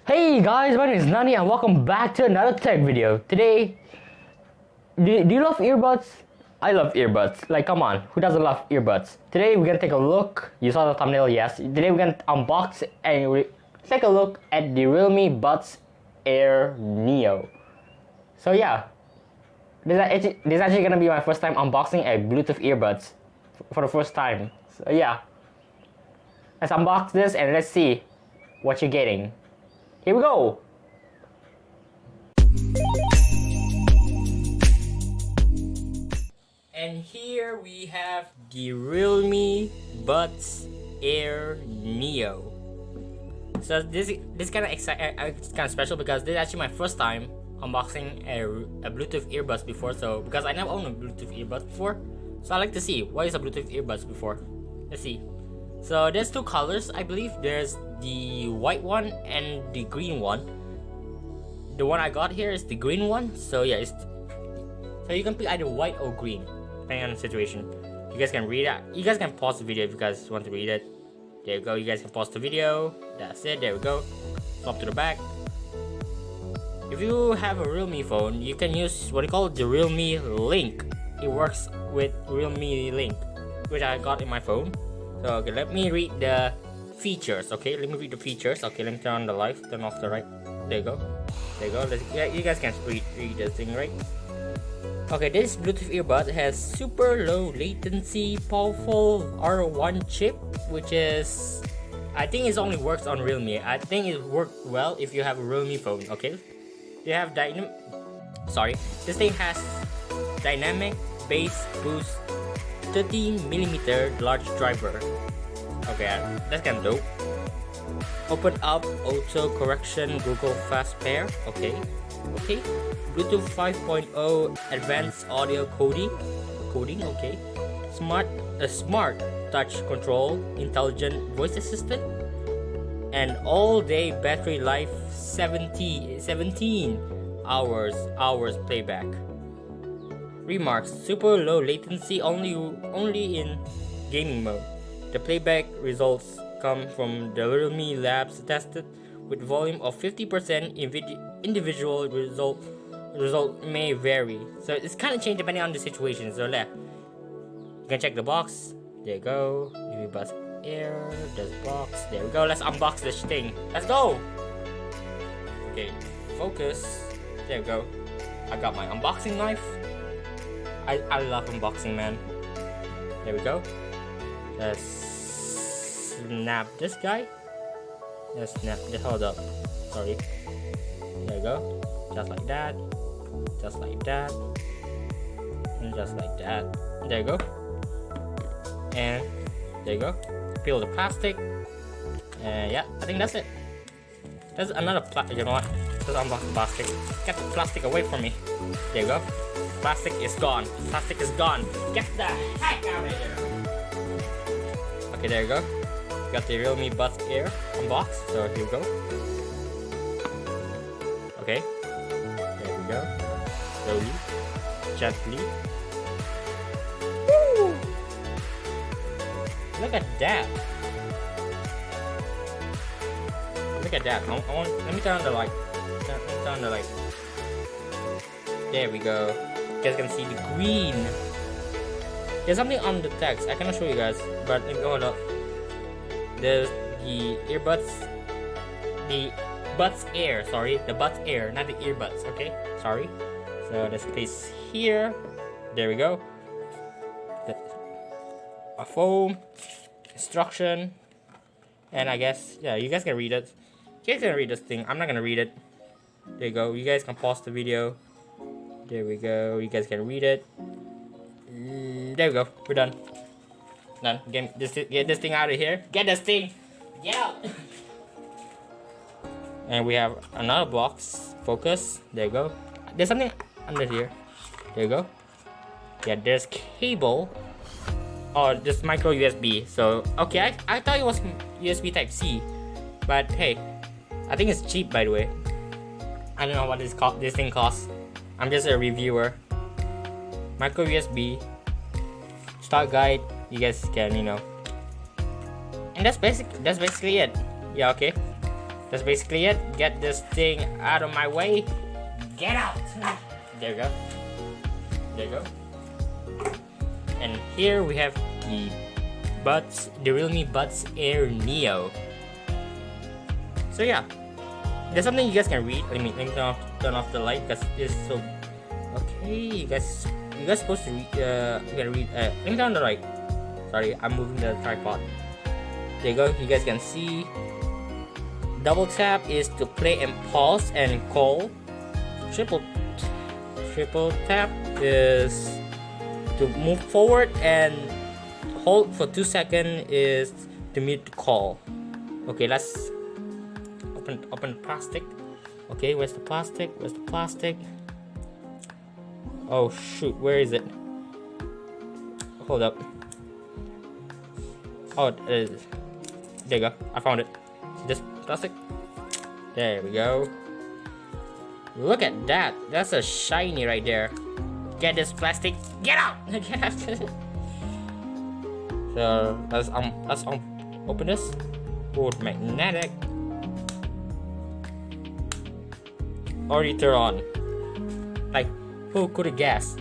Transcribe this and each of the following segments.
Hey guys, my name is Nani and welcome back to another tech video. Today, do you love earbuds? I love earbuds. Like, come on, who doesn't love earbuds? Today we're gonna take a look. You saw the thumbnail, yes. Today we're gonna unbox and take a look at the Realme Buds Air Neo. So yeah, this is actually gonna be my first time unboxing a Bluetooth earbuds for the first time. So yeah, let's unbox this and let's see what you're getting. Here we go! And here we have the Realme Buds Air Neo. So this kind of it's kind of special because this is actually my first time unboxing a Bluetooth earbuds before. So because I never owned a Bluetooth earbuds before, so I like to see what is a Bluetooth earbuds before. Let's see. So there's two colors, I believe. There's the white one and the green one. The one I got here is the green one. So yeah, so you can pick either white or green depending on the situation. You guys can read it. You guys can pause the video if you guys want to read it. There you go. You guys can pause the video. That's it. There we go. Flop to the back. If you have a Realme phone, you can use what you call the Realme Link. It works with Realme Link, which I got in my phone. So okay, let me read the features. Okay, let me read the features. Okay, let me turn on the light, turn off the right. There you go. There you go. Yeah, you guys can read the thing, right? Okay, this Bluetooth earbud has super low latency, powerful R1 chip, which is, I think it only works on Realme. I think it works well if you have a Realme phone. Okay, you have this thing has dynamic bass boost 30mm large driver. Okay, that's kind of dope. Open up auto correction Google Fast Pair. Okay. Bluetooth 5.0 advanced audio coding. Okay. Smart touch control, intelligent voice assistant, and all-day battery life 17 hours playback. Remarks: super low latency, only in gaming mode. The playback results come from the Realme Labs tested with volume of 50%. Individual result may vary, so it's kind of changed depending on the situation. So you can check the box. There you go. Realme Buds Air. There's box. There we go. Let's unbox this thing. Let's go. Okay, focus. There we go. I got my unboxing knife. I love unboxing, man. There we go. Let's snap this guy. Let's snap this. Hold up. Sorry. There you go. Just like that. Just like that. And just like that. There you go. And there you go. Peel the plastic. And yeah, I think that's it. There's another plastic. You know what? Let's unbox the plastic. Get the plastic away from me. There you go. Plastic is gone. Plastic is gone. Get the heck out of here. Okay, there you go. Got the Realme Buds Air unboxed. So here we go. Okay. There we go. Slowly. Gently. Woo! Look at that. Look at that. Let me turn on the light. Let me turn on the light. There we go. You guys can see the green. There's something on the text. I cannot show you guys, but hold up. There's the earbuds. The Buds Air. Sorry, the Buds Air, not the earbuds. Okay, sorry. So let's place here. There we go. A foam instruction, and I guess yeah, you guys can read it. You guys can read this thing. I'm not gonna read it. There you go. You guys can pause the video. There we go. You guys can read it. There we go. We're done. Done. Get this thing out of here. Get this thing. Get out. And we have another box. Focus. There you go. There's something under here. There you go. Yeah, there's cable. Oh, just micro USB. So okay, I thought it was USB Type C, but hey, I think it's cheap, by the way. I don't know what this thing costs. I'm just a reviewer. Micro USB, start guide. You guys can, and that's basically it. Yeah, okay. that's basically it. Get this thing out of my way. Get out. There you go. There you go. And here we have the Buds, the Realme Buds Air Neo. So yeah, there's something you guys can read. Let me turn off the light because it's so. Okay, you guys supposed to read. You gotta read. Let me turn on the light. Sorry, I'm moving the tripod. There you go. You guys can see. Double tap is to play and pause and call. Triple tap is to move forward, and hold for 2 seconds is to mute the call. Okay, let's open plastic. Okay, where's the plastic? Oh shoot, where is it? Hold up. Oh, there you go. I found it. This plastic. There we go. Look at that. That's a shiny right there. Get this plastic. Get out. Get out. So let's open this. Oh, magnetic. Already turned on. Like, who could have guessed?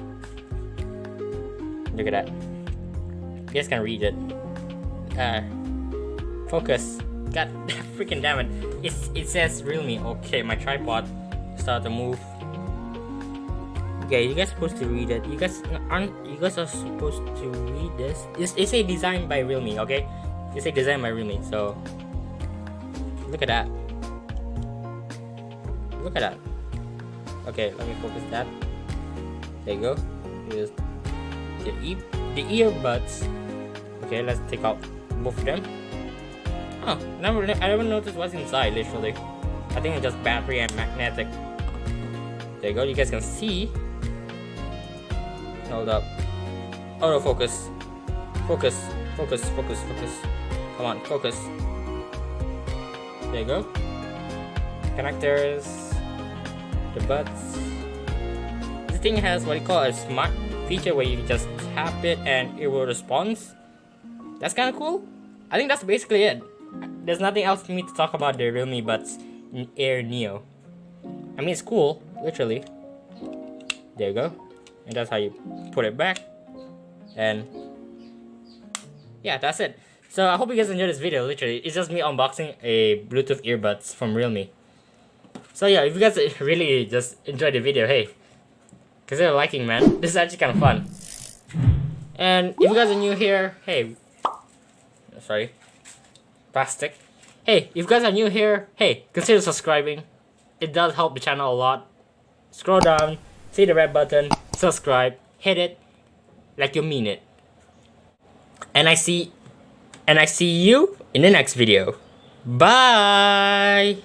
Look at that. You guys can read it. Focus. God freaking damn it. It says Realme. Okay, my tripod started to move. Okay, you guys supposed to read it. You guys are supposed to read this. It's a design by Realme, okay? It's a design by Realme, so look at that. Look at that. Okay, let me focus that. There you go. Here's the earbuds. Okay, let's take out both of them. Oh, I never noticed what's inside, literally. I think it's just battery and magnetic. There you go, you guys can see. Hold up. Autofocus. Focus. Come on, focus. There you go. Connectors. The buds. This thing has what you call a smart feature where you just tap it and it will respond. That's kind of cool. I think that's basically it. There's nothing else for me to talk about the Realme Buds Air Neo. I mean, it's cool, literally. There you go. And that's how you put it back. And yeah, that's it. So I hope you guys enjoyed this video. Literally, it's just me unboxing a Bluetooth earbuds from Realme. So yeah, if you guys really just enjoyed the video, hey, consider liking, man. This is actually kind of fun. And if you guys are new here, hey, sorry, plastic. Hey, if you guys are new here, hey, consider subscribing. It does help the channel a lot. Scroll down, see the red button, subscribe, hit it like you mean it. And I see you in the next video. Bye.